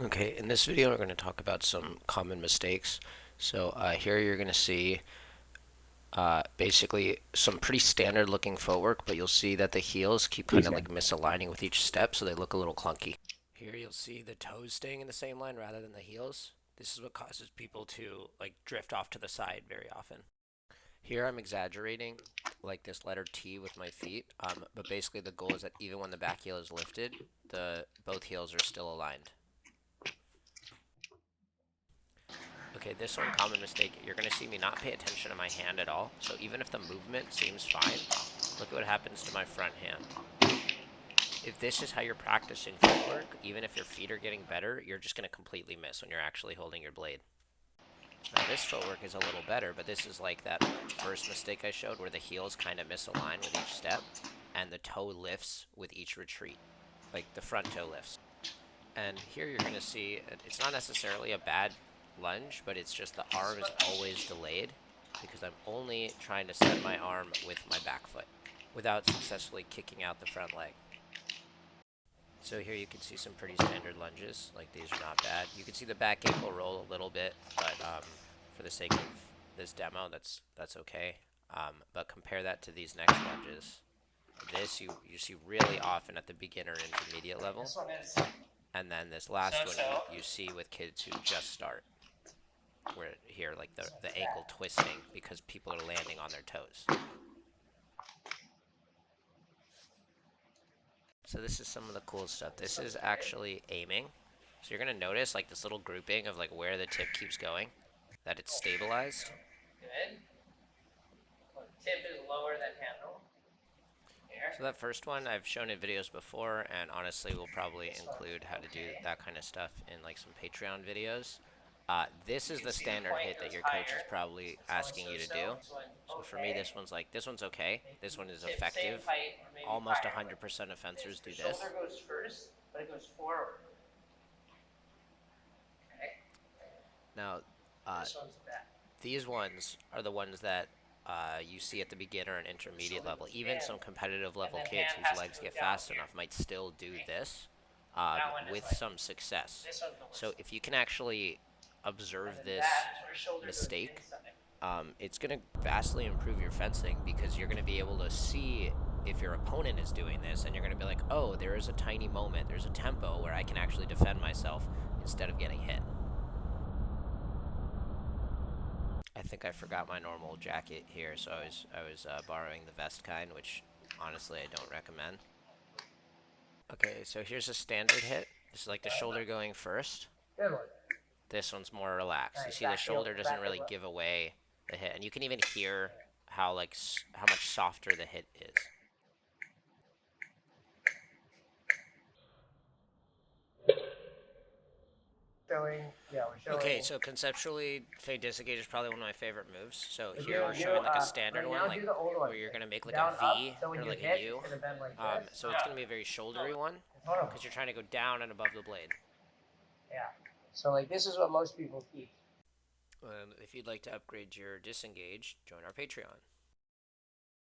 Okay, in this video we're going to talk about some common mistakes. So here you're going to see basically some pretty standard looking footwork, but you'll see that the heels keep kind of like misaligning with each step, so they look a little clunky. Here you'll see the toes staying in the same line rather than the heels. This is what causes people to like drift off to the side very often. Here I'm exaggerating like this letter T with my feet, but basically the goal is that even when the back heel is lifted, the both heels are still aligned. Okay, this one common mistake, you're going to see me not pay attention to my hand at all. So even if the movement seems fine, look at what happens to my front hand. If this is how you're practicing footwork, even if your feet are getting better, you're just going to completely miss when you're actually holding your blade. Now this footwork is a little better, but this is like that first mistake I showed where the heels kind of misalign with each step and the toe lifts with each retreat, like the front toe lifts. And here you're going to see it's not necessarily a bad lunge, but it's just the arm is always delayed because I'm only trying to set my arm with my back foot without successfully kicking out the front leg. So here you can see some pretty standard lunges, like these are not bad. You can see the back ankle roll a little bit, but for the sake of this demo, that's okay. But compare that to these next lunges. This you see really often at the beginner and intermediate level. And then this last one you see with kids who just start. Where here, like the ankle twisting because people are landing on their toes. So this is some of the cool stuff. This is actually aiming. So you're going to notice like this little grouping of like where the tip keeps going, that it's stabilized. Good. Tip is lower than handle. Here. So that first one I've shown in videos before, and honestly we'll probably include how to do that kind of stuff in like some Patreon videos. This is the standard hit that your coach is probably asking you to do. So for me, this one's okay. This one is effective. Almost 100% of fencers do this. Shoulder goes first, but it goes forward. Okay. Now, these ones are the ones that you see at the beginner and intermediate level. Even some competitive level kids whose legs get fast enough might still do this with some success. So if you can actually observe this mistake, it's going to vastly improve your fencing because you're going to be able to see if your opponent is doing this, and you're going to be like, oh, there is a tiny moment, there's a tempo where I can actually defend myself instead of getting hit. I think I forgot my normal jacket here, so I was borrowing the vest kind, which honestly I don't recommend. Okay, so here's a standard hit. This is like the shoulder going first. Good one. This one's more relaxed. You see the shoulder doesn't really give away the hit, and you can even hear how much softer the hit is. Okay, so conceptually, fade disengage is probably one of my favorite moves. So here we're showing like a standard one, like where you're gonna make like a V or like a U. So it's gonna be a very shouldery one because you're trying to go down and above the blade. Yeah. So like this is what most people keep. If you'd like to upgrade your disengage, join our Patreon.